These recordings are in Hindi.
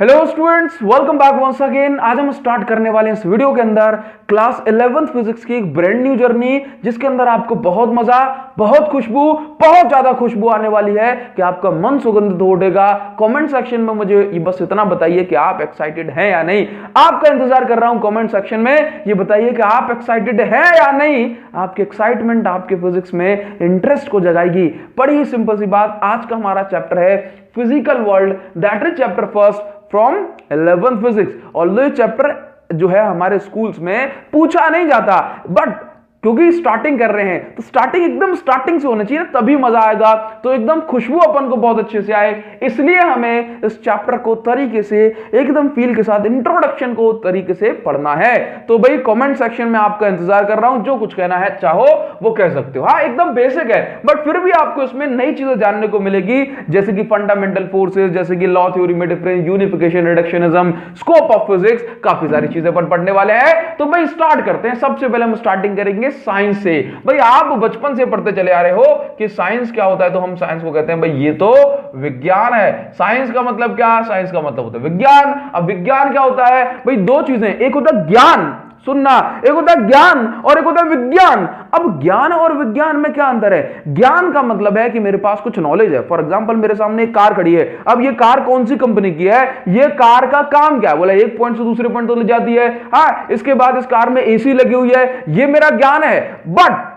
Hello students, welcome back once again. आज हम स्टार्ट करने वाले हैं इस वीडियो के अंदर क्लास 11th फिजिक्स की एक ब्रांड न्यू जर्नी, जिसके अंदर आपको बहुत मजा, बहुत खुशबू, बहुत ज्यादा खुशबू आने वाली है कि आपका मन सुगंधित हो उठेगा। कमेंट सेक्शन में मुझे ये बस इतना बताइए कि आप एक्साइटेड हैं या नहीं। आपका इंतजार कर रहा हूं कमेंट सेक्शन में। ये बताइए कि आप एक्साइटेड हैं या नहीं। आपकी एक्साइटमेंट आपके फिजिक्स में इंटरेस्ट को जगाएगी। बड़ी ही सिंपल सी बात, आज का हमारा चैप्टर है physical world, that is chapter first from 11th physics. Although ये चैप्टर जो है हमारे स्कूल्स में पूछा नहीं जाता, बट क्योंकि स्टार्टिंग कर रहे हैं तो स्टार्टिंग एकदम स्टार्टिंग से होना चाहिए, तभी मजा आएगा। तो एकदम खुशबू अपन को बहुत अच्छे से आए, इसलिए हमें इस चैप्टर को तरीके से एकदम फील के साथ इंट्रोडक्शन को तरीके से पढ़ना है। तो भाई कमेंट सेक्शन में आपका इंतजार कर रहा हूं, जो कुछ कहना है चाहो वो कह सकते हो। हाँ, एकदम बेसिक है, बट फिर भी आपको इसमें नई चीजें जानने को मिलेगी, जैसे कि फंडामेंटल फोर्सेज, जैसे कि लॉ थ्योरी में difference, unification, reductionism, scope of physics, काफी सारी चीजें अपन पढ़ने वाले हैं। तो भाई स्टार्ट करते हैं। सबसे पहले हम स्टार्टिंग करेंगे साइंस से। भाई आप बचपन से पढ़ते चले आ रहे हो कि साइंस क्या होता है, तो हम साइंस को कहते हैं भाई ये तो विज्ञान है। साइंस का मतलब क्या? साइंस का मतलब होता है विज्ञान। अब विज्ञान क्या होता है भाई? दो चीजें, एक होता है ज्ञान, सुनना, एक होता है ज्ञान और एक होता है विज्ञान। अब ज्ञान और विज्ञान में क्या अंतर है? ज्ञान का मतलब है कि मेरे पास कुछ नॉलेज है। फॉर एग्जांपल मेरे सामने एक कार खड़ी है, अब ये कार कौन सी कंपनी की है, ये कार का काम क्या है, बोला एक पॉइंट से दूसरे पॉइंट तो ले जाती है। हाँ, इसके बाद इस कार में एसी लगी हुई है, ये मेरा ज्ञान है। बट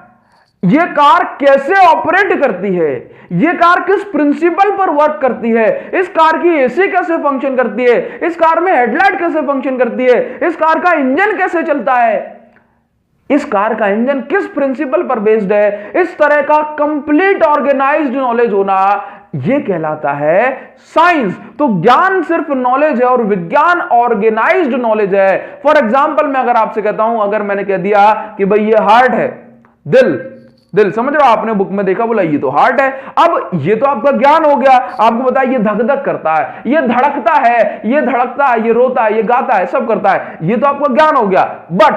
ये कार कैसे ऑपरेट करती है, ये कार किस प्रिंसिपल पर वर्क करती है, इस कार की एसी कैसे फंक्शन करती है, इस कार में हेडलाइट कैसे फंक्शन करती है, इस कार का इंजन कैसे चलता है, इस कार का इंजन किस प्रिंसिपल पर बेस्ड है, इस तरह का कंप्लीट ऑर्गेनाइज्ड नॉलेज होना, यह कहलाता है साइंस। तो ज्ञान सिर्फ नॉलेज है और विज्ञान ऑर्गेनाइज्ड नॉलेज है। फॉर एग्जांपल मैं अगर आपसे कहता हूं, अगर मैंने कह दिया कि भाई ये हार्ट है, दिल समझ रहे हो, आपने बुक में देखा, बोला ये तो हार्ट है। अब ये तो आपका ज्ञान हो गया, आपको पता है ये धक धक करता है, ये धड़कता है, ये धड़कता है, ये रोता है, ये गाता है, सब करता है, ये तो आपका ज्ञान हो गया। बट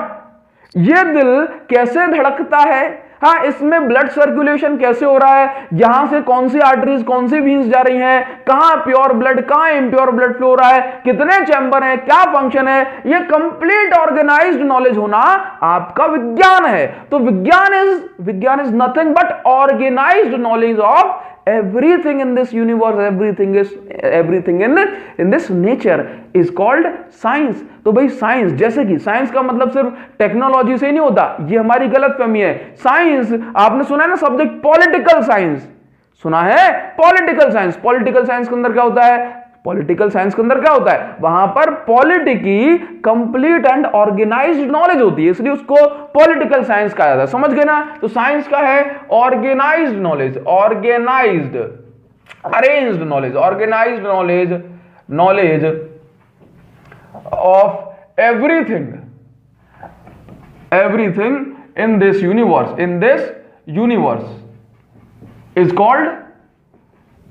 ये दिल कैसे धड़कता है, हाँ, इसमें ब्लड सर्कुलेशन कैसे हो रहा है, यहां से कौन सी आर्टरीज, कौन सी वीन्स जा रही हैं, कहां प्योर ब्लड, कहां इम्प्योर ब्लड फ्लो हो रहा है, कितने चैम्बर हैं, क्या फंक्शन है, ये कंप्लीट ऑर्गेनाइज्ड नॉलेज होना आपका विज्ञान है। तो विज्ञान is nothing but organised knowledge of everything in this universe, everything in this nature is called science। तो भाई साइंस, जैसे कि साइंस का मतलब सिर्फ टेक्नोलॉजी से ही नहीं होता, ये हमारी गलतफहमी है। साइंस, आपने सुना है ना सब्जेक्ट पॉलिटिकल साइंस, सुना है पॉलिटिकल साइंस। पॉलिटिकल साइंस के अंदर क्या होता है? पॉलिटिकल साइंस के अंदर क्या होता है? वहां पर पॉलिटी की कंप्लीट एंड ऑर्गेनाइज्ड नॉलेज होती है, इसलिए उसको पॉलिटिकल साइंस कहा जाता है। समझ गए ना? तो साइंस का है organised knowledge, organised, arranged knowledge, organised knowledge of everything in this universe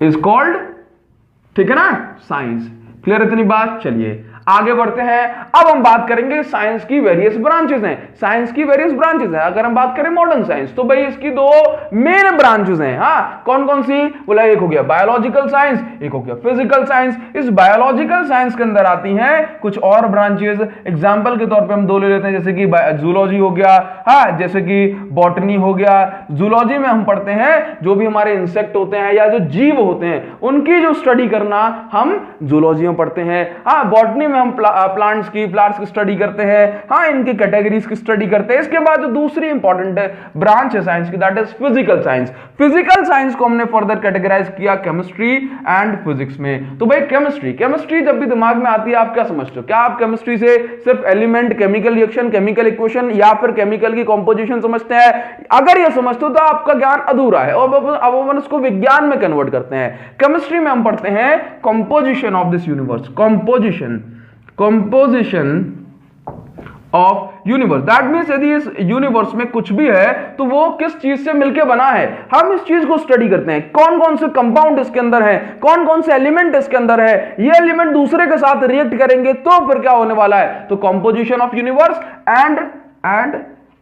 is called, ठीक है ना, साइंस। क्लियर इतनी बात? चलिए आगे बढ़ते हैं। अब हम बात करेंगे साइंस की वेरियस ब्रांचेस हैं। साइंस की वेरियस ब्रांचेस हैं, अगर हम बात करें मॉडर्न साइंस, तो भाई इसकी दो मेन ब्रांचेस हैं। हाँ, कौन कौन सी? बोला एक हो गया बायोलॉजिकल साइंस, एक हो गया फिजिकल साइंस। इस बायोलॉजिकल साइंस के अंदर आती हैं कुछ और ब्रांचेस। एग्जांपल के तौर पे हम दो ले लेते हैं, जैसे कि जूलॉजी हो गया, हाँ, जैसे कि बॉटनी हो गया। जूलॉजी में हम पढ़ते हैं जो भी हमारे इंसेक्ट होते हैं या जो जीव होते हैं, उनकी जो स्टडी करना हम जूलॉजी में पढ़ते हैं। हाँ, बॉटनी हम फ्लावर्स की स्टडी करते हैं, हाँ, इनकी कैटेगरीज की स्टडी करते हैं। इसके बाद जो दूसरी इंपॉर्टेंट ब्रांच है साइंस की, that is physical science. Physical science को हमने फर्दर कैटेगराइज किया केमिस्ट्री एंड फिजिक्स में। तो भाई केमिस्ट्री जब भी दिमाग में आती है, आप क्या समझते हो? क्या आप केमिस्ट्री से सिर्फ element, chemical reaction, chemical equation या फिर केमिकल की कॉम्पोजिशन समझते हैं? अगर ये समझते हो तो आपका ज्ञान अधूरा है, और अब हम उसको विज्ञान में कन्वर्ट करते हैं। केमिस्ट्री में हम पढ़ते हैं composition of this universe, composition of universe. That means यदि इस यूनिवर्स में कुछ भी है तो वो किस चीज से मिलकर बना है, हम इस चीज को स्टडी करते हैं। कौन कौन से कंपाउंड इसके अंदर है, कौन कौन से एलिमेंट इसके अंदर है, ये एलिमेंट दूसरे के साथ रिएक्ट करेंगे तो फिर क्या होने वाला है। तो composition of universe and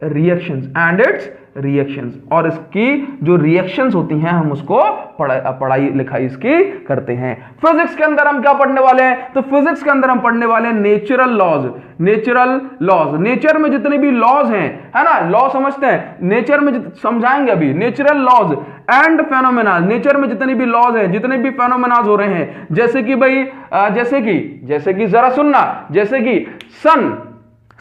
reactions and it's reactions, और इसकी जो रिएक्शंस होती हैं हम उसको पढ़ाई लिखाई इसकी करते हैं। फिजिक्स के अंदर हम क्या पढ़ने वाले हैं? तो फिजिक्स के अंदर हम पढ़ने वाले हैं natural laws. Natural laws, nature में जितने भी लॉज हैं, है ना, लॉ समझते हैं, नेचर में समझाएंगे अभी। Natural laws and phenomena, nature में जितने भी लॉज हैं, जितने भी फेनोमेनाज हो रहे हैं, जैसे कि भाई जैसे कि जरा सुनना, जैसे कि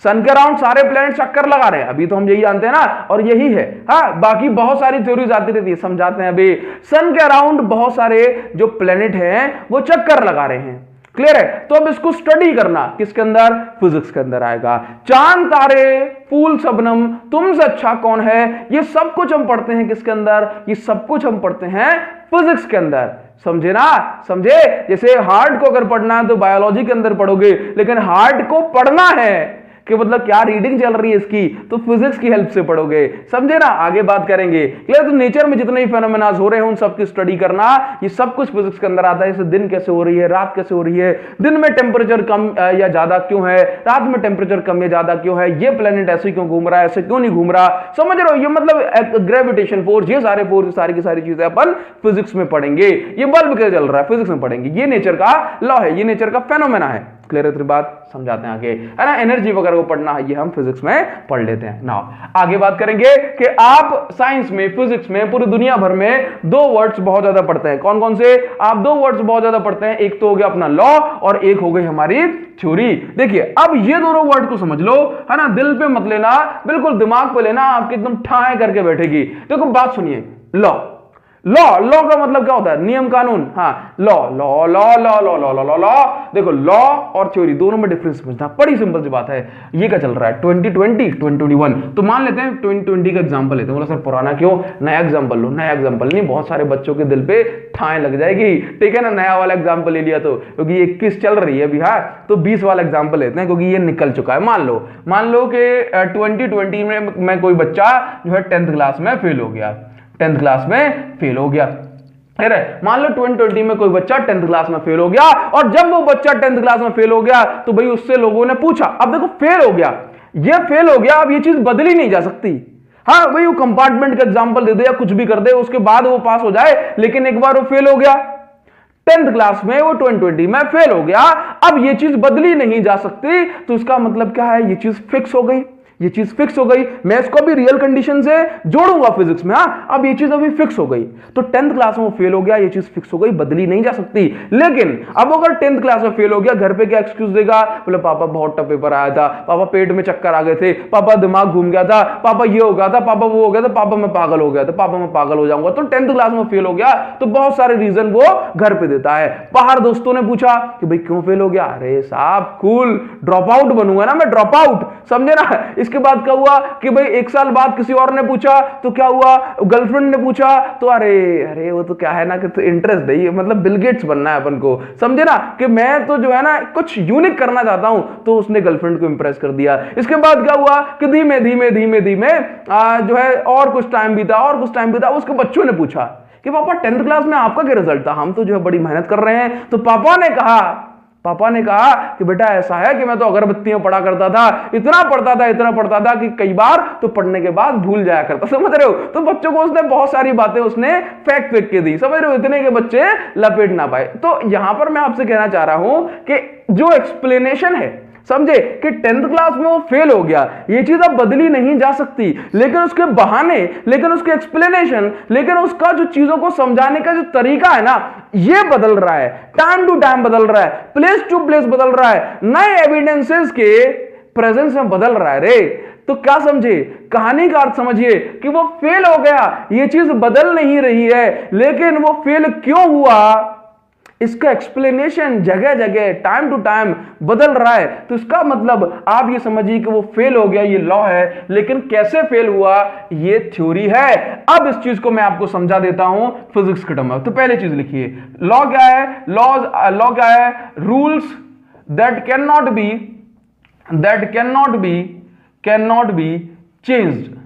सन के अराउंड सारे प्लैनेट चक्कर लगा रहे हैं, अभी तो हम यही जानते हैं ना, और यही है। हाँ, बाकी बहुत सारी थ्योरीज आती रहती है, समझाते हैं अभी। सन के अराउंड बहुत सारे जो प्लैनेट हैं वो चक्कर लगा रहे हैं, क्लियर है? तो अब इसको स्टडी करना किसके अंदर? फिजिक्स के अंदर आएगा। चांद तारे, फूल शबनम, तुमसे अच्छा कौन है, ये सब कुछ हम पढ़ते हैं किसके अंदर? ये सब कुछ हम पढ़ते हैं फिजिक्स के अंदर। समझे ना? समझे? जैसे हार्ट को अगर पढ़ना है तो बायोलॉजी के अंदर पढ़ोगे, लेकिन हार्ट को पढ़ना है कि मतलब क्या रीडिंग चल रही है इसकी, तो फिजिक्स की हेल्प से पढ़ोगे। समझे ना? आगे बात करेंगे, क्लियर? तो नेचर में जितने भी फेनोमेनाज हो रहे हैं उन सब की स्टडी करना, ये सब कुछ फिजिक्स के अंदर आता है। जैसे दिन कैसे हो रही है, रात कैसे हो रही है, दिन में टेम्परेचर कम या ज्यादा क्यों है, रात में टेम्परेचर कम या ज्यादा क्यों है, ये प्लेनेट ऐसे क्यों घूम रहा है, ऐसे क्यों नहीं घूम रहा, समझ रहे हो? ये मतलब ग्रेविटेशन फोर्स, ये सारे फोर्स, सारी की सारी चीजें अपन फिजिक्स में पढ़ेंगे। ये बल्ब कैसे चल रहा है, फिजिक्स में पढ़ेंगे। ये नेचर का लॉ है, ये नेचर का फेनोमेना है। क्लियर है? बात समझाते हैं आगे, है ना। एनर्जी वगैरह को पढ़ना है, ये हम फिजिक्स में पढ़ लेते हैं ना। आगे बात करेंगे कि आप साइंस में, फिजिक्स में, पूरी दुनिया भर में दो वर्ड्स बहुत ज्यादा पढ़ते हैं। कौन कौन से? आप दो वर्ड्स बहुत ज्यादा पढ़ते हैं, एक तो हो गया अपना लॉ और एक हो गई हमारी थ्योरी। देखिए अब ये दोनों वर्ड को समझ लो, है ना, दिल पे मत लेना, बिल्कुल दिमाग पे लेना, आपकी एकदम ठाए करके बैठेगी। देखो बात सुनिए, लॉ, लॉ का मतलब क्या होता है? नियम कानून। हाँ, law law law law law law law law law. देखो लॉ और थ्योरी दोनों में डिफरेंस समझना, बड़ी सिंपल सी बात है। ये क्या चल रहा है 2020 2021, तो मान लेते हैं 2020 का एग्जांपल लेते हैं। बोला सर पुराना क्यों, नया एग्जांपल लो। नया एग्जांपल नहीं, बहुत सारे बच्चों के दिल पे ठाएं लग जाएगी, ठीक है ना। नया वाला एग्जांपल ले लिया तो, क्योंकि 21 चल रही है अभी, हाँ, तो 20 वाला एग्जांपल लेते हैं क्योंकि ये निकल चुका है। मान लो कि 2020 में कोई बच्चा जो है 10th क्लास में फेल हो गया, 10th क्लास में फेल हो गया। मान लो 2020 में कोई बच्चा 10th क्लास में फेल हो गया, और जब वो बच्चा 10th क्लास में फेल हो गया तो भाई उससे लोगों ने पूछा, अब देखो फेल हो गया, ये फेल हो गया, अब ये चीज बदली नहीं जा सकती। हाँ भाई, वो कंपार्टमेंट का एग्जांपल दे दे या कुछ भी कर दे, उसके बाद वो पास हो जाए, लेकिन एक बार वो फेल हो गया 10th क्लास में, वो 2020 में फेल हो गया, अब ये चीज बदली नहीं जा सकती। तो इसका मतलब क्या है? ये चीज फिक्स हो गई, ये चीज फिक्स हो गई। मैं इसको भी रियल कंडीशन से जोड़ूंगा फिजिक्स में। हाँ, अब ये चीज अभी फिक्स हो गई, तो 10th क्लास में वो फेल हो गया, ये चीज फिक्स हो गई, बदली नहीं जा सकती। लेकिन अब अगर 10th क्लास में फेल हो गया, घर पे क्या एक्सक्यूज देगा? बोले पापा बहुत टफ पेपर आया था, पापा पेट में चक्कर आ गए थे, पापा दिमाग घूम गया था, पापा ये हो गया था, पापा वो हो गया था, पापा मैं पागल हो गया था, पापा मैं पागल हो जाऊंगा। तो 10th क्लास में फेल हो गया तो बहुत सारे रीजन वो घर पे देता है। बाहर दोस्तों ने पूछा कि भाई क्यों फेल हो गया? अरे साहब कूल, ड्रॉप आउट बनूंगा ना मैं, ड्रॉप आउट, समझे ना। इसके बाद क्या हुआ कि भाई 1 साल बाद किसी और ने पूछा तो क्या हुआ? गर्लफ्रेंड ने पूछा तो अरे वो तो क्या है ना कि तो इंटरेस्ट है, मतलब बिल गेट्स बनना है अपन को, समझे ना, कि मैं तो जो है ना कुछ यूनिक करना चाहता हूं, तो उसने गर्लफ्रेंड को इंप्रेस कर दिया। इसके बाद क्या हुआ कि धीमे धीमे धीमे धीमे जो है और कुछ टाइम बीता, उसके बच्चों ने पूछा कि पापा 10th क्लास में आपका क्या रिजल्ट था? हम तो जो है बड़ी मेहनत कर रहे हैं। तो पापा ने कहा कि बेटा ऐसा है कि मैं तो अगरबत्तियां पढ़ा करता था, इतना पढ़ता था कि कई बार तो पढ़ने के बाद भूल जाया करता, समझ रहे हो। तो बच्चों को उसने बहुत सारी बातें उसने फेंक के दी, समझ रहे हो, इतने के बच्चे लपेट ना पाए। तो यहां पर मैं आपसे कहना चाह रहा हूं कि जो एक्सप्लेनेशन है, समझे, कि 10th क्लास में वो फेल हो गया, ये चीज अब बदली नहीं जा सकती, लेकिन उसके बहाने, लेकिन उसके एक्सप्लेनेशन, लेकिन उसका जो चीजों को समझाने का जो तरीका है ना, ये बदल रहा है, टाइम टू टाइम बदल रहा है, प्लेस टू प्लेस बदल रहा है, नए एविडेंसेस के प्रेजेंस में बदल रहा है रे। तो क्या समझे, कहानी का अर्थ समझिए कि वो फेल हो गया, ये चीज बदल नहीं रही है, लेकिन वो फेल क्यों हुआ, इसका एक्सप्लेनेशन जगह जगह टाइम टू टाइम बदल रहा है। तो इसका मतलब आप ये समझिए कि वो फेल हो गया, ये लॉ है, लेकिन कैसे फेल हुआ ये थ्योरी है। अब इस चीज को मैं आपको समझा देता हूं फिजिक्स के टर्म में। तो पहले चीज लिखिए, लॉ क्या है? लॉ क्या है? Rules that can not be changed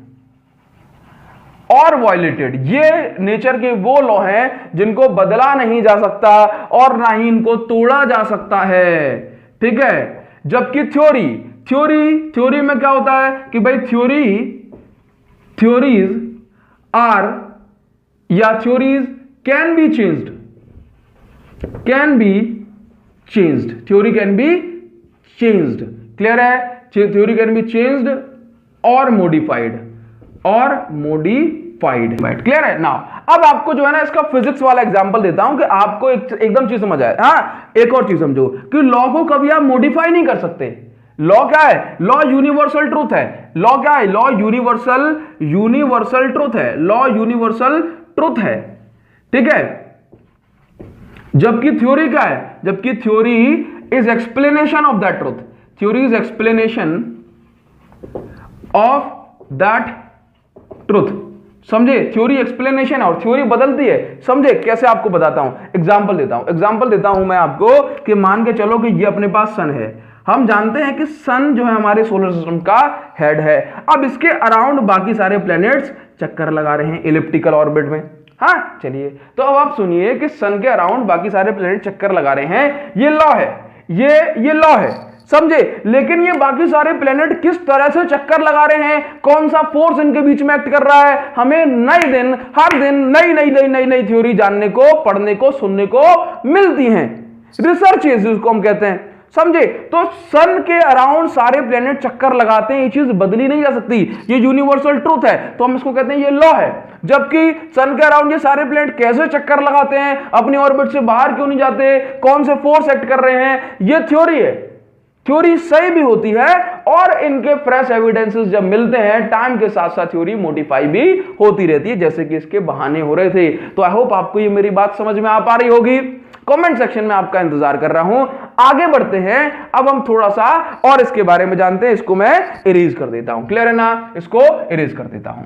और वायलेटेड। ये नेचर के वो लॉ हैं जिनको बदला नहीं जा सकता और ना ही इनको तोड़ा जा सकता है, ठीक है। जबकि थ्योरी में क्या होता है कि भाई थ्योरीज आर या theories can be changed, can be changed, theory can be changed, clear है, थ्योरी कैन बी चेंज्ड और मॉडिफाइड, और मॉडिफाइड, क्लियर है। नाउ अब आपको जो है ना इसका फिजिक्स वाला एग्जांपल देता हूं कि आपको एकदम चीज समझ आए। हाँ, एक और चीज समझो कि लॉ को कभी आप मॉडिफाई नहीं कर सकते। लॉ क्या है? लॉ यूनिवर्सल ट्रूथ है। लॉ क्या है? लॉ यूनिवर्सल ट्रूथ है। लॉ यूनिवर्सल ट्रूथ है, ठीक है। जबकि थ्योरी क्या है? जबकि theory is explanation of that truth, theory is explanation of that truth, समझे। थ्योरी एक्सप्लेनेशन और थ्योरी बदलती है, समझे। कैसे आपको बताता हूं, एग्जांपल देता हूं मैं आपको कि मान के चलो कि ये अपने पास सन है। हम जानते हैं कि सन जो है हमारे सोलर सिस्टम का हेड है। अब इसके अराउंड बाकी सारे प्लैनेट्स चक्कर लगा रहे हैं इलिप्टिकल ऑर्बिट में। हाँ, चलिए तो अब आप सुनिए कि सन के अराउंड बाकी सारे प्लैनेट चक्कर लगा रहे हैं, ये लॉ है, ये लॉ है, समझे। लेकिन ये बाकी सारे प्लेनेट किस तरह से चक्कर लगा रहे हैं, कौन सा फोर्स इनके बीच में एक्ट कर रहा है, हमें हर दिन नई थ्योरी जानने को, पढ़ने को, सुनने को मिलती हैं। रिसर्च इसको हम कहते हैं, समझे। तो सन के अराउंड सारे प्लेनेट चक्कर लगाते हैं, ये चीज बदली नहीं जा सकती, ये यूनिवर्सल ट्रूथ है, तो हम इसको कहते हैं ये लॉ है। जबकि सन के अराउंड ये सारे प्लेनेट कैसे चक्कर लगाते हैं, अपनी ऑर्बिट से बाहर क्यों नहीं जाते, कौन से फोर्स एक्ट कर रहे हैं, ये थ्योरी है। थ्योरी सही भी होती है और इनके फ्रेश एविडेंसेस जब मिलते हैं टाइम के साथ साथ थ्योरी मॉडिफाई भी होती रहती है, जैसे कि इसके बहाने हो रहे थे। तो आई होप आपको ये मेरी बात समझ में आ पा रही होगी। कमेंट सेक्शन में आपका इंतजार कर रहा हूं। आगे बढ़ते हैं, अब हम थोड़ा सा और इसके बारे में जानते हैं। इसको मैं इरेज कर देता हूं, क्लियर है ना, इसको इरेज कर देता हूं।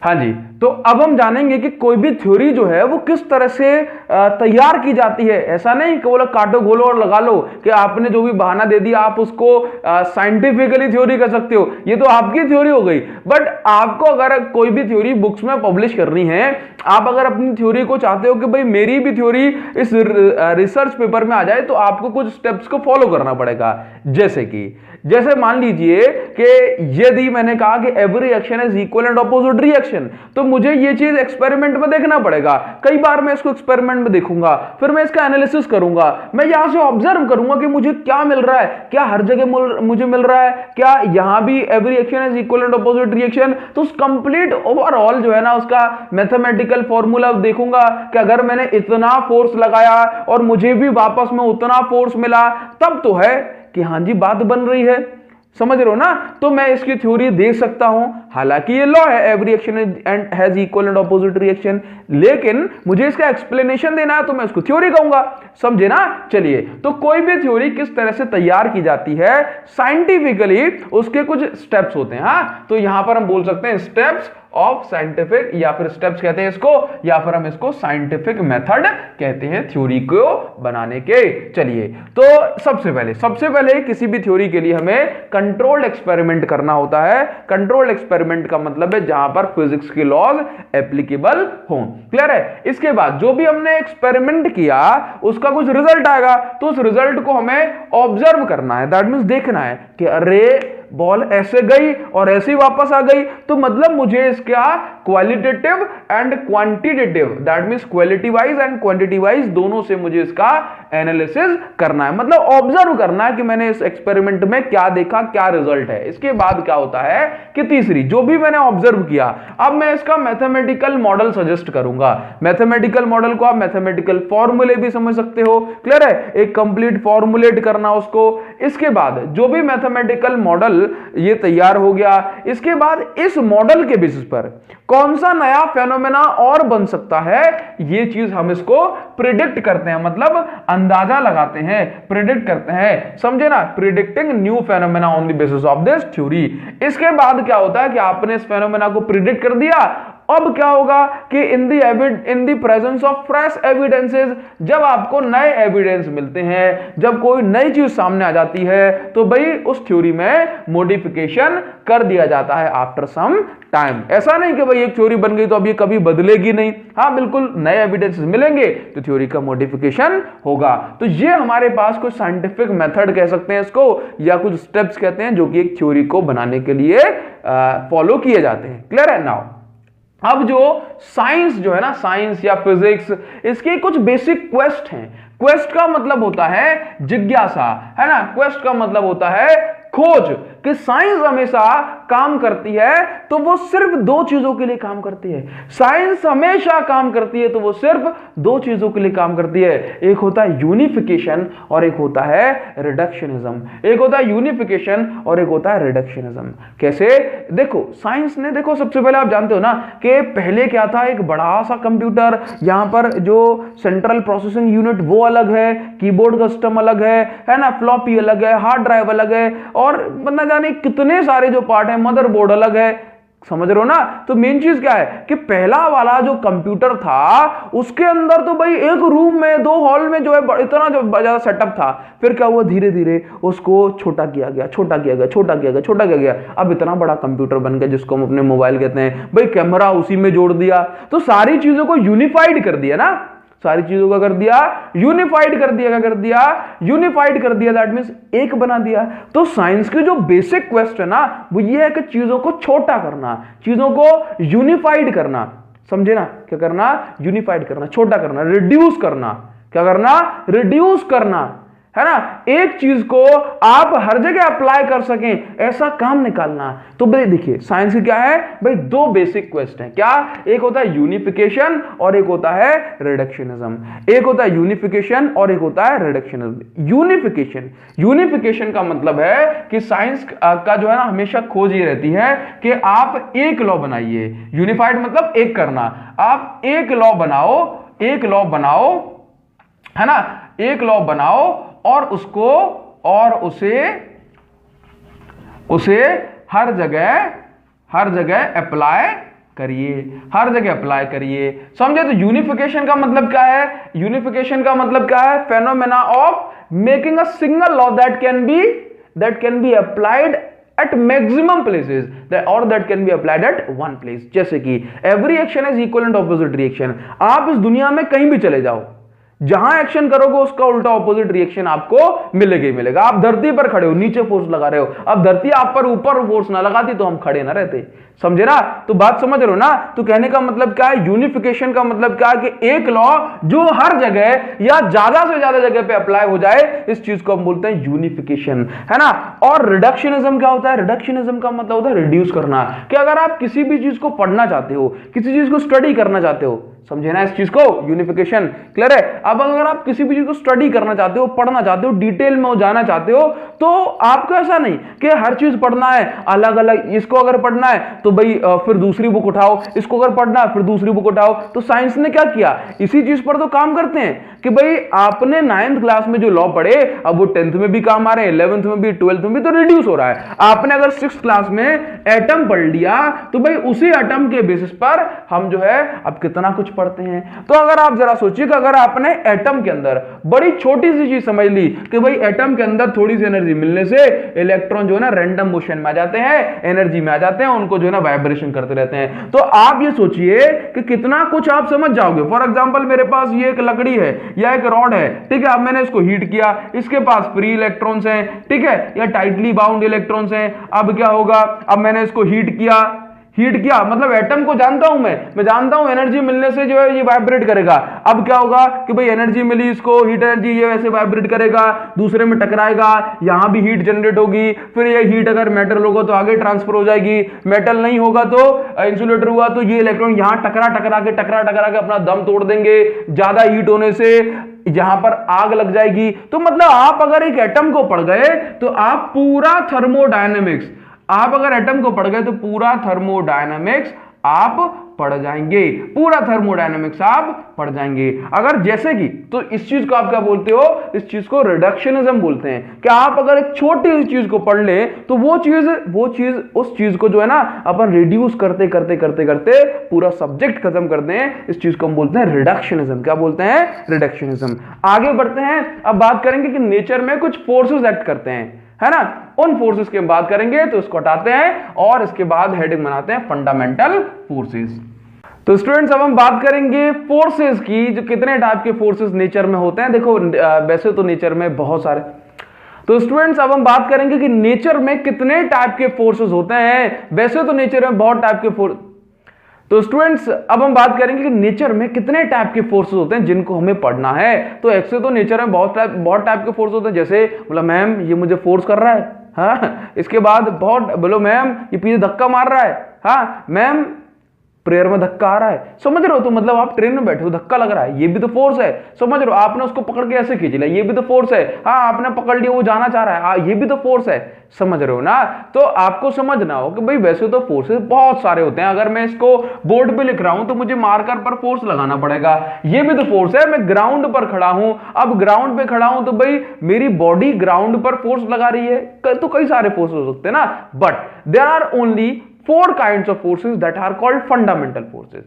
हाँ जी, तो अब हम जानेंगे कि कोई भी थ्योरी जो है वो किस तरह से तैयार की जाती है। ऐसा नहीं कि बोला काटो गोलो और लगा लो, कि आपने जो भी बहाना दे दिया आप उसको साइंटिफिकली थ्योरी कर सकते हो, ये तो आपकी थ्योरी हो गई। बट आपको अगर कोई भी थ्योरी बुक्स में पब्लिश करनी है, आप अगर अपनी थ्योरी को चाहते हो कि भाई मेरी भी थ्योरी इस रिसर्च पेपर में आ जाए, तो आपको कुछ स्टेप्स को फॉलो करना पड़ेगा। जैसे मान लीजिए कि यदि मैंने कहा कि every action is equal and opposite reaction, तो मुझे ये चीज एक्सपेरिमेंट में देखना पड़ेगा। कई बार मैं इसको एक्सपेरिमेंट में देखूंगा, फिर मैं इसका एनालिसिस करूंगा, मैं यहां से ऑब्जर्व करूंगा कि मुझे क्या मिल रहा है, क्या हर जगह मुझे मिल रहा है, क्या यहां भी every action is equal and opposite reaction. तो उस कंप्लीट ओवरऑल जो है ना उसका मैथमेटिकल फॉर्मूला देखूंगा कि अगर मैंने इतना फोर्स लगाया और मुझे भी वापस में उतना फोर्स मिला, तब तो है कि हां जी बात बन रही है, समझ रहे हो ना। तो मैं इसकी थ्योरी देख सकता हूं, हालांकि ये लॉ है every action and has equal and opposite reaction, लेकिन मुझे इसका एक्सप्लेनेशन देना है तो मैं इसको थ्योरी कहूंगा, समझे ना। चलिए, तो कोई भी थ्योरी किस तरह से तैयार की जाती है साइंटिफिकली, उसके कुछ स्टेप्स होते हैं। हाँ, तो यहां पर हम बोल सकते हैं स्टेप्स ऑफ साइंटिफिक, या फिर स्टेप्स कहते हैं इसको, या फिर हम इसको साइंटिफिक मेथड कहते हैं थ्योरी को बनाने के। चलिए, तो सबसे पहले किसी भी थ्योरी के लिए हमें कंट्रोल्ड एक्सपेरिमेंट करना होता है। कंट्रोल्ड एक्सपेरिमेंट का मतलब है जहां पर फिजिक्स के लॉज एप्लीकेबल हों, क्लियर है। इसके बाद जो भी हमने एक्सपेरिमेंट किया उसका कुछ रिजल्ट आएगा, तो उस रिजल्ट को हमें ऑब्जर्व करना है, दैट मींस देखना है कि अरे बॉल ऐसे गई और ऐसे ही वापस आ गई, तो मतलब मुझे इसका qualitative and quantitative, that means quality wise and quantity wise दोनों से मुझे इसका एनालिसिस करना है, मतलब ऑब्जर्व करना है कि मैंने इस एक्सपेरिमेंट में क्या देखा, क्या रिजल्ट है। इसके बाद क्या होता है कि तीसरी, जो भी मैंने ऑब्जर्व किया, अब मैं इसका मैथमेटिकल मॉडल सजेस्ट करूंगा। मैथमेटिकल मॉडल को आप मैथमेटिकल फॉर्मूले भी समझ सकते हो, क्लियर है, एक कंप्लीट फॉर्मुलेट करना उसको। इसके बाद जो भी मैथमेटिकल मॉडल ये तैयार हो गया, इसके बाद इस मॉडल के बेसिस पर कौन सा नया फेनोमेना और बन सकता है, ये चीज हम इसको प्रिडिक्ट करते हैं, मतलब अंदाजा लगाते हैं, प्रिडिक्ट करते हैं, समझे ना, predicting new phenomena on the basis of this theory. इसके बाद क्या होता है कि आपने इस फेनोमेना को प्रिडिक्ट कर दिया, अब क्या होगा कि in the presence of fresh evidences, जब आपको नए एविडेंस मिलते हैं, जब कोई नई चीज सामने आ जाती है, तो भाई उस थ्योरी में मॉडिफिकेशन कर दिया जाता है आफ्टर सम टाइम। ऐसा नहीं कि भाई एक थ्योरी बन गई तो अब ये कभी बदलेगी नहीं, हाँ बिल्कुल नए एविडेंसेस मिलेंगे तो थ्योरी का मॉडिफिकेशन होगा। तो ये हमारे पास कुछ साइंटिफिक मेथड कह सकते हैं इसको, या कुछ स्टेप्स कहते हैं जो कि एक थ्योरी को बनाने के लिए फॉलो किए जाते हैं, क्लियर है। नाउ अब जो साइंस जो है ना, साइंस या फिजिक्स, इसके कुछ बेसिक क्वेस्ट हैं। क्वेस्ट का मतलब होता है जिज्ञासा, है ना। क्वेस्ट का मतलब होता है खोज, कि साइंस हमेशा काम करती है तो वो सिर्फ दो चीजों के लिए काम करती है। साइंस हमेशा काम करती है तो वो सिर्फ दो चीजों के लिए काम करती है। एक होता है यूनिफिकेशन और एक होता है रिडक्शनिज्म। एक होता है यूनिफिकेशन और एक होता है रिडक्शनिज्म। कैसे? देखो साइंस ने, देखो सबसे पहले आप जानते हो ना कि पहले क्या था, एक बड़ा सा कंप्यूटर, यहां पर जो सेंट्रल प्रोसेसिंग यूनिट वो अलग है, कीबोर्ड कस्टम अलग है ना, फ्लॉपी अलग है, हार्ड ड्राइव अलग है, और ना जाने कितने सारे जो पार्ट है, मदरबोर्ड अलग है। समझ रहे हो ना। तो मेन चीज क्या है कि पहला वाला जो कंप्यूटर था उसके अंदर तो भाई एक रूम में, दो हॉल में जो है इतना जो ज्यादा सेटअप था। फिर क्या हुआ, धीरे धीरे उसको छोटा किया गया, छोटा किया गया, छोटा किया गया, छोटा किया गया। अब इतना बड़ा कंप्यूटर बन गया जिसको हम अपने मोबाइल कहते हैं। भाई कैमरा उसी में जोड़ दिया, तो सारी चीजों को यूनिफाइड कर दिया ना, सारी चीजों का कर दिया, यूनिफाइड कर दिया। क्या कर दिया? यूनिफाइड कर दिया। दैट मींस एक बना दिया। तो साइंस की जो बेसिक क्वेस्ट है ना वो ये है कि चीजों को छोटा करना, चीजों को यूनिफाइड करना। समझे ना? क्या करना? यूनिफाइड करना, छोटा करना, रिड्यूस करना। क्या करना? रिड्यूस करना, है ना। एक चीज को आप हर जगह अप्लाई कर सकें ऐसा काम निकालना। तो भाई देखिए साइंस की क्या है भाई, दो बेसिक क्वेस्ट हैं। क्या? एक होता है यूनिफिकेशन और एक होता है रिडक्शनिज्म। एक होता है यूनिफिकेशन और एक होता है रिडक्शनिज्म। यूनिफिकेशन का मतलब है कि साइंस का जो है ना हमेशा खोज ये रहती है कि आप एक लॉ बनाइए। यूनिफाइड मतलब एक करना। आप एक लॉ बनाओ, एक लॉ बनाओ, है ना, एक लॉ बनाओ और उसको और उसे हर जगह अप्लाई करिए, हर जगह अप्लाई करिए। समझे? तो यूनिफिकेशन का मतलब क्या है? यूनिफिकेशन का मतलब क्या है? Phenomena of making a single law that can be applied at maximum places or that can be applied at one place। जैसे कि every action is equal and opposite reaction। आप इस दुनिया में कहीं भी चले जाओ, जहां एक्शन करोगे उसका उल्टा ऑपोजिट रिएक्शन आपको मिलेगा ही मिलेगा। आप धरती पर खड़े हो, नीचे फोर्स लगा रहे हो, अब धरती आप पर ऊपर फोर्स ना लगाती तो हम खड़े ना रहते। समझे ना? तो बात समझ रहे हो ना। तो कहने का मतलब क्या है? यूनिफिकेशन का मतलब क्या है कि एक लॉ जो हर जगह या ज्यादा से ज्यादा जगह पे अप्लाई हो जाए, इस चीज को हम बोलते हैं यूनिफिकेशन, है ना। और रिडक्शनिज्म क्या होता है? रिडक्शनिज्म का मतलब होता है रिड्यूस करना। कि अगर आप किसी भी चीज को पढ़ना चाहते हो, किसी चीज को स्टडी करना चाहते हो, समझे ना इस चीज को? यूनिफिकेशन क्लियर है। अब अगर आप किसी भी चीज को स्टडी करना चाहते हो, पढ़ना चाहते हो, डिटेल में जाना चाहते हो, तो आपको ऐसा नहीं कि हर चीज पढ़ना है अलग अलग। इसको अगर पढ़ना है तो भाई फिर दूसरी बुक उठाओ, इसको अगर पढ़ना है फिर दूसरी बुक उठाओ। तो साइंस ने क्या किया, इसी चीज पर तो काम करते हैं कि भाई आपने 9th क्लास में जो लॉ पढ़े अब वो 10th में भी काम आ रहे हैं, 11th में भी, 12th में भी, तो रिड्यूस हो रहा है। आपने अगर 6th क्लास में एटम पढ़ लिया तो भाई उसी एटम के बेसिस पर हम जो है अब कितना कुछ पढ़ते हैं। तो अगर आप जरा सोचिए कि अगर आपने एटम के अंदर बड़ी छोटी सी चीज समझ ली कि भाई एटम के अंदर थोड़ी सी एनर्जी मिलने से इलेक्ट्रॉन जो है ना रैंडम मोशन में आ जाते हैं, एनर्जी में आ जाते हैं, उनको जो है ना वाइब्रेशन करते रहते हैं। तो आप ये सोचिए कि कितना कुछ आप समझ जाओगे। फॉर एग्जांपल मेरे पास ये एक लकड़ी है या एक रॉड है, ठीक है। अब मैंने इसको हीट किया, इसके पास फ्री इलेक्ट्रॉन्स हैं, ठीक है, या टाइटली बाउंड इलेक्ट्रॉन्स हैं। अब क्या होगा, अब मैंने इसको हीट किया मतलब एटम को जानता हूं मैं जानता हूं एनर्जी मिलने से जो है ये वाइब्रेट करेगा। अब क्या होगा कि भाई एनर्जी मिली इसको, हीट एनर्जी, ये वैसे वाइब्रेट करेगा, दूसरे में टकराएगा, यहां भी हीट जनरेट होगी। फिर ये हीट अगर मेटल होगा तो आगे ट्रांसफर हो जाएगी, मेटल नहीं होगा तो इंसुलेटर हुआ तो ये इलेक्ट्रॉन यहां टकरा के अपना दम तोड़ देंगे, ज्यादा हीट होने से यहां पर आग लग जाएगी। तो मतलब आप अगर एक एटम को पढ़ गए तो आप पूरा थर्मोडायनेमिक्स, आप अगर एटम को पढ़ गए तो पूरा थर्मोडायनेमिक्स आप पढ़ जाएंगे, पूरा थर्मोडायनेमिक्स आप पढ़ जाएंगे। अगर जैसे कि, तो इस चीज को आप क्या बोलते हो, इस चीज को रिडक्शनिज्म बोलते हैं। कि आप अगर एक छोटी सी चीज को पढ़ ले तो वो चीज उस चीज को जो है ना अपन रिड्यूस करते पूरा सब्जेक्ट खत्म कर दें, इस चीज को हम बोलते हैं रिडक्शनिज्म। क्या बोलते हैं? रिडक्शनिज्म। आगे बढ़ते हैं, अब बात करेंगे कि नेचर में कुछ फोर्सेस एक्ट करते हैं, है ना। उन फोर्सेस की बात करेंगे तो इसको हटाते हैं और इसके बाद हेडिंग बनाते हैं फंडामेंटल फोर्सेस। तो स्टूडेंट्स अब हम बात करेंगे फोर्सेस की, जो कितने टाइप के फोर्सेस नेचर में होते हैं। देखो वैसे तो नेचर में बहुत सारे, तो स्टूडेंट्स अब हम बात करेंगे कि नेचर में कितने टाइप के फोर्सेस होते हैं। वैसे तो नेचर में बहुत टाइप के फोर्स, तो स्टूडेंट्स अब हम बात करेंगे कि नेचर में कितने टाइप के फोर्सेस होते हैं जिनको हमें पढ़ना है। तो ऐसे तो नेचर में बहुत टाइप के फोर्स होते हैं, जैसे बोला मैम ये मुझे फोर्स कर रहा है, हाँ। इसके बाद बहुत बोलो मैम ये पीछे धक्का मार रहा है, हाँ। मैम प्रेयर में धक्का आ रहा है, समझ रहे हो। तो मतलब आप ट्रेन में बैठे हो, धक्का लग रहा है, ये भी तो फोर्स है, समझ रहे हो। आपने उसको पकड़ के ऐसे खींच लिया, ये भी तो फोर्स है, हाँ। आपने पकड़ लिया, वो जाना चाह रहा है, हाँ, ये भी तो फोर्स है, समझ रहे हो ना। तो आपको समझना हो कि भाई वैसे तो फोर्सेस बहुत सारे होते हैं। अगर मैं इसको बोर्ड पे लिख रहा हूं तो मुझे मार्कर पर फोर्स लगाना पड़ेगा, ये भी तो फोर्स है। मैं ग्राउंड पर खड़ा हूं, अब ग्राउंड पे खड़ा हूं तो भाई मेरी बॉडी ग्राउंड पर फोर्स लगा रही है, तो कई सारे फोर्स हो सकते हैं ना। But there are only 4 kinds of forces that are called fundamental forces.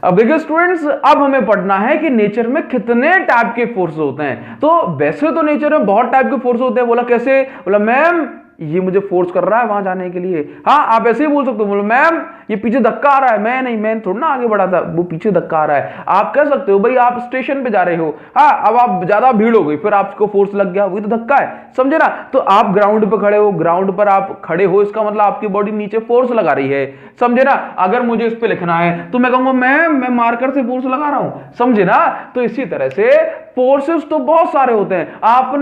अब देखिए स्टूडेंट्स, अब हमें पढ़ना है कि नेचर में कितने टाइप के फोर्स होते हैं। तो वैसे तो नेचर में बहुत टाइप के फोर्स होते हैं। बोला कैसे, बोला मैम ये मुझे फोर्स कर रहा है वहां जाने के लिए, हाँ। आप ऐसे ही बोल सकते हो, बोलो मैम ये पीछे धक्का आ रहा है, मैं नहीं, मैं थोड़ा ना आगे बढ़ा था, वो पीछे धक्का आ रहा है। आप कह सकते हो भाई आप स्टेशन पे जा रहे हो, हाँ, अब आप ज्यादा भीड़ हो गई, फिर आपको फोर्स लग गया, वही तो धक्का है, समझे ना। तो आप ग्राउंड पे खड़े हो, ग्राउंड पर आप खड़े हो, इसका मतलब आपकी बॉडी नीचे फोर्स लगा रही है, समझे ना। अगर मुझे इस पे लिखना है तो मैं कहूंगा मैम मैं मार्कर से फोर्स लगा रहा हूं, समझे ना। तो इसी तरह से फोर्सेस तो बहुत सारे होते हैं। आप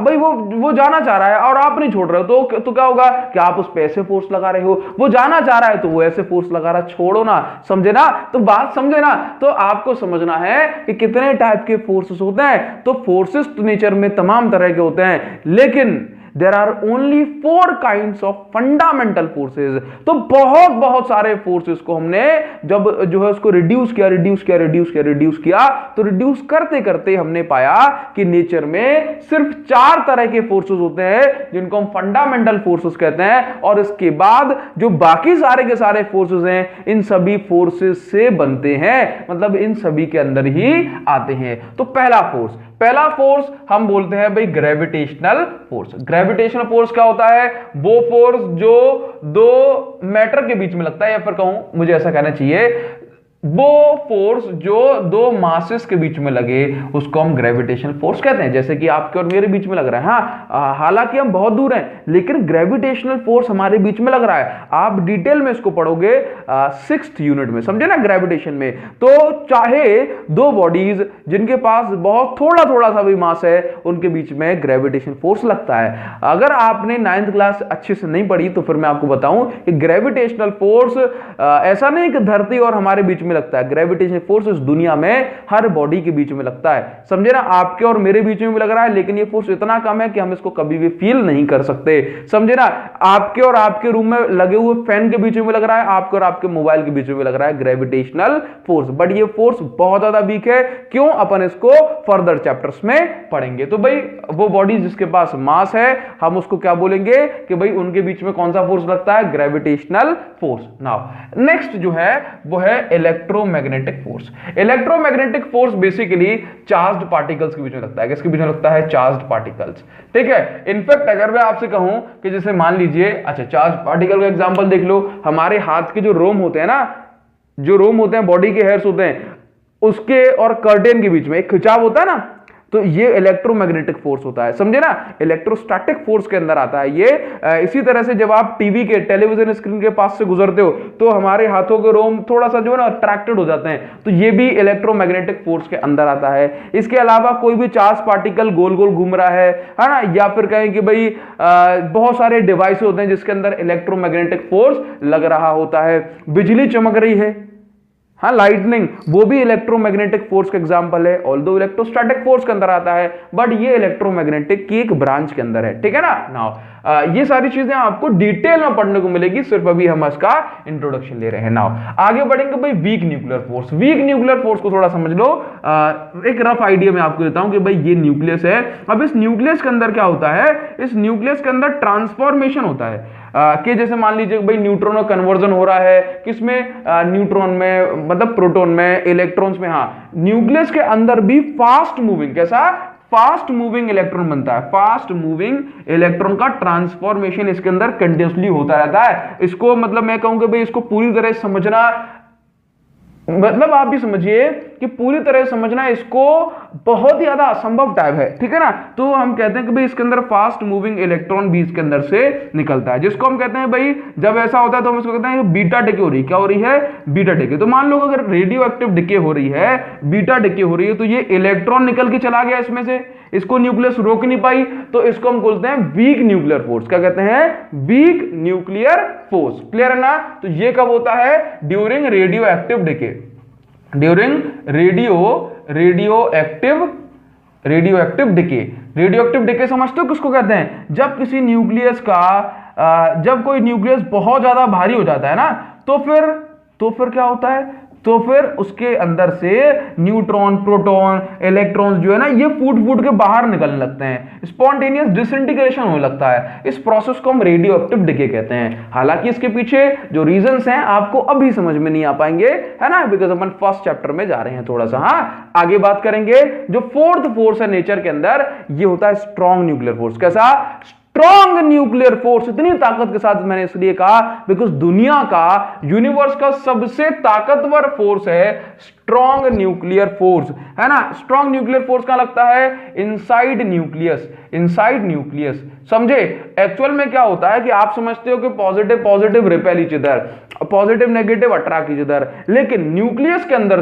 भाई वो जाना चाह रहा है और आप नहीं छोड़ रहे हो, तो क्या होगा कि आप उस पे ऐसे फोर्स लगा रहे हो। वो जाना चाह रहा है तो वो ऐसे फोर्स लगा रहा है, छोड़ो ना, समझे ना। तो बात समझे ना। तो आपको समझना है कि कितने टाइप के फोर्सेस होते हैं। तो फोर्सेस तो नेचर में तमाम तरह के होते हैं, लेकिन there are only 4 kinds of fundamental forces। तो बहुत सारे फोर्सेस को हमने जब जो है उसको रिड्यूस किया, तो रिड्यूस करते करते हमने पाया कि नेचर में सिर्फ 4 तरह के फोर्सेस होते हैं जिनको हम फंडामेंटल फोर्सेस कहते हैं। और इसके बाद जो बाकी सारे के सारे फोर्सेस हैं इन सभी फोर्सेस से बनते हैं, मतलब इन सभी के अंदर ही आते हैं। तो पहला फोर्स हम बोलते हैं भाई ग्रेविटेशनल फोर्स। ग्रेविटेशनल फोर्स क्या होता है, वो फोर्स जो 2 मैटर के बीच में लगता है, या फिर कहूं मुझे ऐसा कहना चाहिए वो फोर्स जो 2 मासेस के बीच में लगे उसको हम ग्रेविटेशनल फोर्स कहते हैं। जैसे कि आपके और मेरे बीच में लग रहा है, हाँ, हालांकि हम बहुत दूर हैं लेकिन ग्रेविटेशनल फोर्स हमारे बीच में लग रहा है। आप डिटेल में इसको पढ़ोगे 6th यूनिट में, समझे ना, ग्रेविटेशन में। तो चाहे 2 बॉडीज जिनके पास बहुत थोड़ा सा भी मास है उनके बीच में ग्रेविटेशनल फोर्स लगता है। अगर आपने 9th क्लास अच्छे से नहीं पढ़ी तो फिर मैं आपको बताऊं कि ग्रेविटेशनल फोर्स ऐसा नहीं कि धरती और हमारे बीच में लगता है। ग्रेविटेशनल फोर्स इस दुनिया में हर बॉडी के बीच में लगता है, समझे ना। आपके और मेरे बीच में भी लग रहा है, लेकिन ये फोर्स इतना कम है कि हम इसको कभी भी फील नहीं कर सकते, समझे ना। आपके और आपके रूम में लगे हुए फैन के बीच में लग रहा है, आपके और आपके मोबाइल के बीच में लग रहा है ग्रेविटेशनल फोर्स। बट ये फोर्स बहुत ज्यादा वीक है। क्यों? अपन इसको फर्दर चैप्टर्स में पढ़ेंगे। तो भाई वो बॉडी जिसके पास मास है हम उसको क्या बोलेंगे कि भाई उनके बीच में कौन सा फोर्स लगता है, ग्रेविटेशनल फोर्स। नाउ नेक्स्ट जो है वो है electromagnetic force. Electromagnetic force basically charged particles के बीच में लगता है। किसके बीच में लगता है? चार्ज्ड पार्टिकल्स, ठीक है। इनफैक्ट अगर मैं आपसे कहूं कि जैसे मान लीजिए, अच्छा चार्ज पार्टिकल का एग्जांपल देख लो, हमारे हाथ के जो रोम होते हैं ना, जो रोम होते हैं, बॉडी के हेयर्स होते हैं, उसके और कर्टेन के बीच में एक खिंचाव होता है ना, तो ये इलेक्ट्रोमैग्नेटिक फोर्स होता है, समझे ना। इलेक्ट्रोस्टैटिक फोर्स के अंदर आता है ये। इसी तरह से जब आप टीवी के टेलीविजन स्क्रीन के पास से गुजरते हो तो हमारे हाथों के रोम थोड़ा सा जो है ना अट्रैक्टेड हो जाते हैं, तो ये भी इलेक्ट्रोमैग्नेटिक फोर्स के अंदर आता है। इसके अलावा कोई भी चार्ज पार्टिकल गोल गोल घूम रहा है ना, या फिर कहें कि भाई बहुत सारे डिवाइस होते हैं जिसके अंदर इलेक्ट्रोमैग्नेटिक फोर्स लग रहा होता है। बिजली चमक रही है, हाँ, लाइटनिंग, वो भी इलेक्ट्रोमैग्नेटिक फोर्स का एग्जांपल है। ऑल्दो इलेक्ट्रोस्टैटिक फोर्स के अंदर आता है, बट ये इलेक्ट्रोमैग्नेटिक की एक ब्रांच के अंदर है, ठीक है ना। नाउ ये सारी चीजें आपको डिटेल में पढ़ने को मिलेगी, सिर्फ अभी हम इसका इंट्रोडक्शन ले रहे हैं। नाउ आगे बढ़ेंगे भाई weak nuclear force. Weak nuclear force को थोड़ा समझ लो। एक रफ आइडिया मैं आपको देता हूं कि भाई ये न्यूक्लियस है। अब इस न्यूक्लियस के अंदर क्या होता है, इस न्यूक्लियस के अंदर ट्रांसफॉर्मेशन होता है कि जैसे मान लीजिए भाई न्यूट्रॉन का कन्वर्जन हो रहा है, किसमें? न्यूट्रॉन में, मतलब प्रोटॉन में, इलेक्ट्रॉन्स में। हाँ, न्यूक्लियस के अंदर भी फास्ट मूविंग, कैसा? फास्ट मूविंग इलेक्ट्रॉन बनता है। फास्ट मूविंग इलेक्ट्रॉन का ट्रांसफॉर्मेशन इसके अंदर कंटिन्यूसली होता रहता है। इसको मतलब मैं कहूंगा भाई इसको पूरी तरह समझना मतलब आप भी समझिए कि पूरी तरह समझना इसको बहुत ही ज्यादा असंभव टाइप है, ठीक है ना। तो हम कहते हैं कि भाई इसके अंदर फास्ट मूविंग इलेक्ट्रॉन भी इसके अंदर से निकलता है, जिसको हम कहते हैं भाई जब ऐसा होता है तो हम इसको कहते हैं बीटा डिके हो रही है। क्या हो रही है? Beta decay. तो मान लो अगर रेडियो एक्टिव डिके हो रही है, बीटा डिके हो रही है, तो ये इलेक्ट्रॉन निकल के चला गया इसमें से, इसको न्यूक्लियस रोक नहीं पाई, तो इसको हम बोलते हैं वीक न्यूक्लियर फोर्स। क्या कहते हैं? Weak nuclear force. क्लियर है ना। तो ये कब होता है? During radio active decay, during radio active decay. Radio active decay समझते हो किसको कहते हैं? जब किसी न्यूक्लियस का जब कोई न्यूक्लियस बहुत ज्यादा भारी हो जाता है ना, तो फिर क्या होता है? तो फिर उसके अंदर से न्यूट्रॉन, प्रोटॉन, इलेक्ट्रॉन्स जो है ना, ये फूट के बाहर निकलने लगते हैं, स्पॉन्टेनियस डिसइंटीग्रेशन होने लगता है। इस प्रोसेस को हम रेडियो एक्टिव डिके कहते हैं। हालांकि इसके पीछे जो रीजंस हैं आपको अभी समझ में नहीं आ पाएंगे, है ना, बिकॉज अपन फर्स्ट चैप्टर में जा रहे हैं थोड़ा सा। हाँ, आगे बात करेंगे। जो फोर्थ फोर्स है नेचर के अंदर, ये होता है स्ट्रॉन्ग न्यूक्लियर फोर्स। कैसा? Strong nuclear force. इतनी ताकत के साथ मैंने इसलिए कहा बिकॉज दुनिया का, यूनिवर्स का सबसे ताकतवर फोर्स है स्ट्रॉन्ग न्यूक्लियर फोर्स, है ना। स्ट्रॉन्ग न्यूक्लियर फोर्स कहां लगता है? Inside nucleus, inside nucleus. समझे? एक्चुअल में क्या होता है कि आप समझते हो कि positive repel each other, positive negative attract each other, लेकिन न्यूक्लियस के अंदर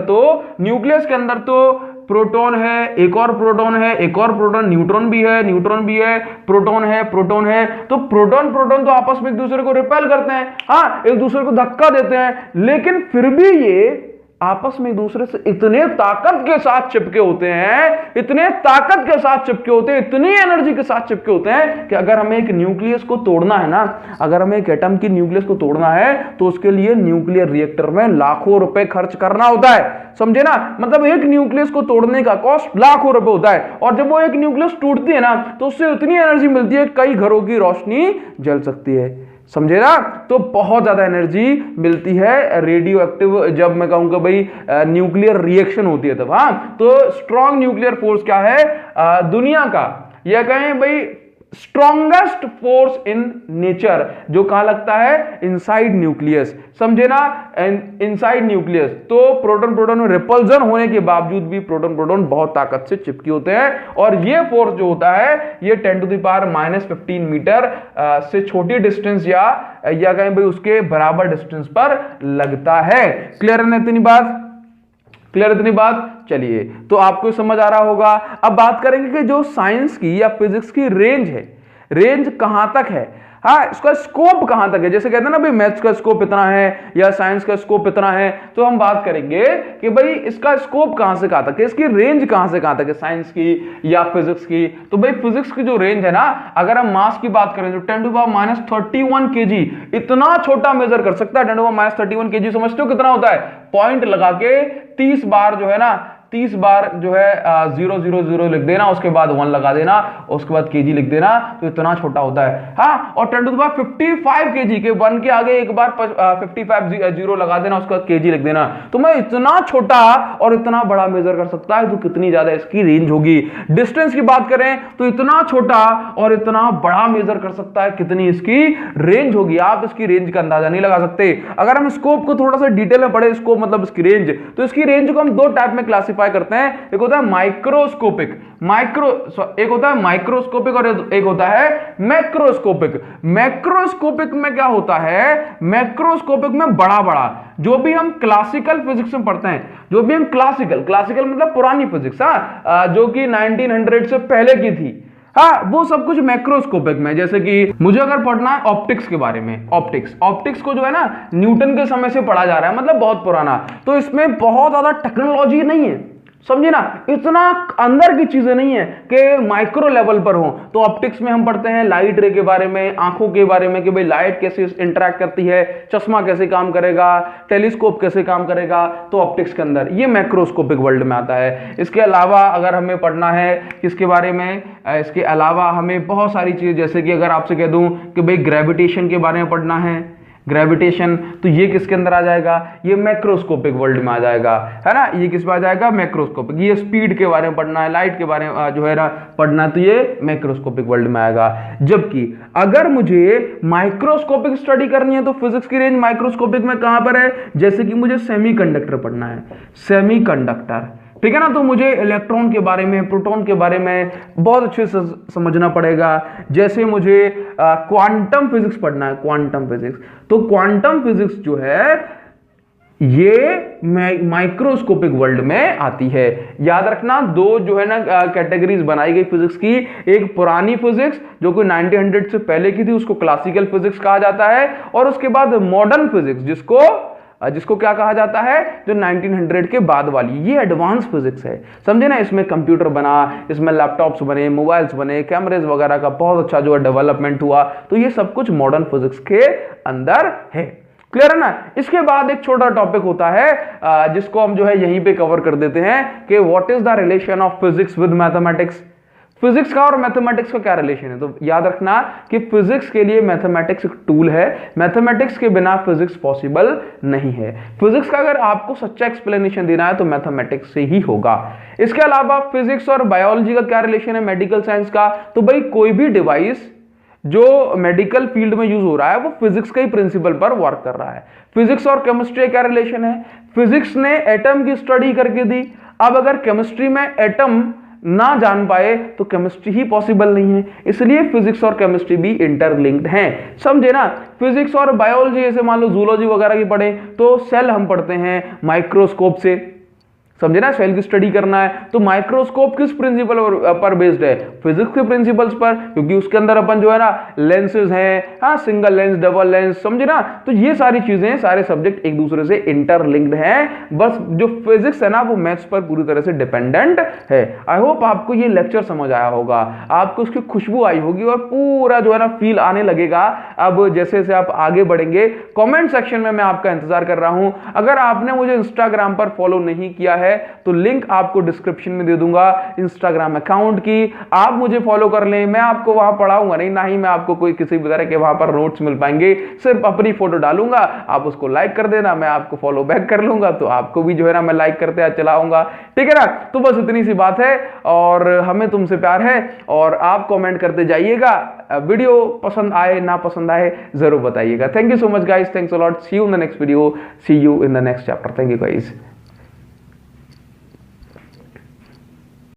तो प्रोटॉन है, एक और प्रोटॉन है, एक और प्रोटॉन, न्यूट्रॉन भी है, प्रोटॉन है, तो प्रोटॉन तो आपस में एक दूसरे को रिपेल करते हैं, हाँ, एक दूसरे को धक्का देते हैं, लेकिन फिर भी ये आपस में एक दूसरे से इतने ताकत के साथ चिपके होते हैं, इतनी एनर्जी के साथ चिपके होते हैं कि अगर हमें एक न्यूक्लियस को तोड़ना है ना, अगर हमें एक एटम की न्यूक्लियस को तोड़ना है तो उसके लिए न्यूक्लियर रिएक्टर में लाखों रुपए खर्च करना होता है। समझे ना। मतलब एक न्यूक्लियस को तोड़ने का कॉस्ट लाखों रुपए होता है, और जब वो एक न्यूक्लियस टूटती है ना, तो उससे इतनी एनर्जी मिलती है कई घरों की रोशनी जल सकती है। समझे ना। तो बहुत ज्यादा एनर्जी मिलती है रेडियो एक्टिव, जब मैं कहूंगा भाई न्यूक्लियर रिएक्शन होती है तब। हाँ, तो स्ट्रॉन्ग न्यूक्लियर फोर्स क्या है? दुनिया का, या कहें भाई स्ट्रॉन्गेस्ट फोर्स इन नेचर, जो कहां लगता है? Inside nucleus. समझे ना। Inside nucleus. तो प्रोटॉन में रिपल्जन होने के बावजूद भी प्रोटॉन बहुत ताकत से चिपके होते हैं, और ये फोर्स जो होता है ये 10⁻⁻15 मीटर से छोटी डिस्टेंस या कहें भाई उसके बराबर डिस्टेंस पर लगता है। क्लियर है इतनी बात? चलिए, तो आपको समझ आ रहा होगा। अब बात करेंगे कि जो साइंस की या फिजिक्स की रेंज है, रेंज कहां तक है, हाँ, इसका स्कोप कहां तक है। जैसे कहते हैं ना भाई मैथ्स का स्कोप इतना है या साइंस का स्कोप इतना है, तो हम बात करेंगे कि भाई इसका स्कोप कहां से कहां तक है, इसकी रेंज कहां से कहां तक है, साइंस की या फिजिक्स की। तो भाई फिजिक्स की जो रेंज है ना, अगर हम मास की बात करें तो 10⁻31 kg, इतना छोटा मेजर कर सकता है। 10⁻31 kg समझते हो कितना होता है? पॉइंट लगा के 30 बार जो है ना, 30 बार जो है 000 लिख देना, उसके बाद 1 लगा देना, उसके बाद केजी लिख देना, तो इतना छोटा होता है। हाँ, और 10⁻55 केजी के 1 के आगे एक बार 55 जीरो लगा देना, उसके बाद केजी लिख देना। तो मैं इतना छोटा और इतना बड़ा मेजर कर सकता है, तो कितनी ज्यादा इसकी रेंज होगी। डिस्टेंस की बात करें तो इतना छोटा और इतना बड़ा मेजर कर सकता है, कितनी इसकी रेंज होगी। आप इसकी रेंज का अंदाजा नहीं लगा सकते। अगर हम स्कोप को थोड़ा सा डिटेल में पढ़े, स्कोप मतलब इसकी रेंज, तो इसकी रेंज को हम दो टाइप में क्लासिफाई करते हैं। एक होता है माइक्रोस्कोपिक, एक होता है माइक्रोस्कोपिक और एक होता है मैक्रोस्कोपिक। मैक्रोस्कोपिक में क्या होता है? मैक्रोस्कोपिक में बड़ा बड़ा, जो भी हम क्लासिकल फिजिक्स में पढ़ते हैं, जो भी हम क्लासिकल मतलब पुरानी फिजिक्स, जो कि 1900 से पहले की थी, हाँ, वो सब कुछ मैक्रोस्कोपिक में। जैसे कि मुझे अगर पढ़ना है ऑप्टिक्स के बारे में, ऑप्टिक्स को जो है ना न्यूटन के समय से पढ़ा जा रहा है, मतलब बहुत पुराना, तो इसमें बहुत ज्यादा टेक्नोलॉजी नहीं है, समझे ना, इतना अंदर की चीजें नहीं है कि माइक्रो लेवल पर हो। तो ऑप्टिक्स में हम पढ़ते हैं लाइट रे के बारे में, आंखों के बारे में, कि भाई लाइट कैसे इंटरेक्ट करती है, चश्मा कैसे काम करेगा, टेलीस्कोप कैसे काम करेगा, तो ऑप्टिक्स के अंदर ये मैक्रोस्कोपिक वर्ल्ड में आता है। इसके अलावा अगर हमें पढ़ना है किसके बारे में, इसके अलावा हमें बहुत सारी चीजें, जैसे कि अगर आपसे कह दूं कि भाई ग्रेविटेशन के बारे में पढ़ना है, ग्रेविटेशन, तो ये किसके अंदर आ जाएगा, ये मैक्रोस्कोपिक वर्ल्ड में आ जाएगा, है ना, ये किस में आ जाएगा, मैक्रोस्कोपिक। ये स्पीड के बारे में पढ़ना है, लाइट के बारे में जो है ना पढ़ना है, तो ये मैक्रोस्कोपिक वर्ल्ड में आएगा। जबकि अगर मुझे माइक्रोस्कोपिक स्टडी करनी है तो फिजिक्स की रेंज माइक्रोस्कोपिक में कहां पर है, जैसे कि मुझे सेमीकंडक्टर पढ़ना है, सेमीकंडक्टर, ठीक है ना, तो मुझे इलेक्ट्रॉन के बारे में, प्रोटॉन के बारे में बहुत अच्छे से समझना पड़ेगा। जैसे मुझे क्वांटम फिजिक्स पढ़ना है, क्वांटम फिजिक्स, तो क्वांटम फिजिक्स जो है ये माइक्रोस्कोपिक वर्ल्ड में आती है। याद रखना, दो जो है ना कैटेगरीज बनाई गई फिजिक्स की, एक पुरानी फिजिक्स जो कि 1900 से पहले की थी, उसको क्लासिकल फिजिक्स कहा जाता है, और उसके बाद मॉडर्न फिजिक्स जिसको क्या कहा जाता है, जो 1900 के बाद वाली, ये एडवांस फिजिक्स है, समझे ना। इसमें कंप्यूटर बना, इसमें लैपटॉप्स बने, मोबाइल्स बने, कैमरेज वगैरह का बहुत अच्छा जो है डेवलपमेंट हुआ, तो ये सब कुछ मॉडर्न फिजिक्स के अंदर है। क्लियर है ना। इसके बाद एक छोटा टॉपिक होता है जिसको हम जो है यहीं पे कवर कर देते हैं कि what is the relation of physics with mathematics. Physics का और मैथमेटिक्स का क्या रिलेशन है, तो याद रखना कि फिजिक्स के लिए मैथमेटिक्स एक टूल है, मैथमेटिक्स के बिना फिजिक्स पॉसिबल नहीं है। फिजिक्स का अगर आपको सच्चा एक्सप्लेनेशन देना है तो मैथमेटिक्स से ही होगा। इसके अलावा फिजिक्स और बायोलॉजी का क्या रिलेशन है, मेडिकल साइंस का, तो भाई कोई भी डिवाइस जो मेडिकल फील्ड में यूज हो रहा है वो फिजिक्स के ही प्रिंसिपल पर वर्क कर रहा है। फिजिक्स और केमिस्ट्री क्या रिलेशन है, फिजिक्स ने एटम की स्टडी करके दी, अब अगर केमिस्ट्री में एटम ना जान पाए तो केमिस्ट्री ही पॉसिबल नहीं है, इसलिए फिजिक्स और केमिस्ट्री भी इंटरलिंक्ड हैं, समझे ना। फिजिक्स और बायोलॉजी, जैसे मान लो जूलॉजी वगैरह की पढ़े तो सेल हम पढ़ते हैं माइक्रोस्कोप से, समझे ना, सेल की स्टडी करना है तो माइक्रोस्कोप किस प्रिंसिपल पर बेस्ड है, फिजिक्स के प्रिंसिपल्स पर, क्योंकि उसके अंदर अपन जो है ना लेंसेज हैं, हाँ, सिंगल लेंस, डबल लेंस, समझे ना। तो ये सारी चीजें, सारे सब्जेक्ट एक दूसरे से इंटरलिंक्ड हैं, बस जो फिजिक्स है ना वो मैथ्स पर पूरी तरह से डिपेंडेंट है। आई होप आपको ये लेक्चर समझ आया होगा, आपको उसकी खुशबू आई होगी और पूरा जो है ना फील आने लगेगा। अब जैसे जैसे आप आगे बढ़ेंगे, कमेंट सेक्शन में मैं आपका इंतजार कर रहा हूं। अगर आपने मुझे इंस्टाग्राम पर फॉलो नहीं किया है तो लिंक आपको डिस्क्रिप्शन में दे दूंगा इंस्टाग्राम अकाउंट की, आप मुझे फॉलो कर लें। मैं आपको वहां पढ़ाऊंगा नहीं, ना ही मैं आपको कोई किसी भी तरह के वहां पर नोट्स मिल पाएंगे, सिर्फ अपनी फोटो डालूंगा, आप उसको लाइक कर देना, मैं आपको फॉलो बैक कर लूंगा, तो आपको भी जो है ना मैं लाइक करते चलाऊंगा, ठीक है ना। तो बस इतनी सी बात है और हमें तुमसे प्यार है और आप कमेंट करते जाइएगा। वीडियो पसंद आए ना पसंद आए जरूर बताइएगा। Thank you so much guys, thanks a lot, see you in the next video, see you in the next chapter, thank you guys.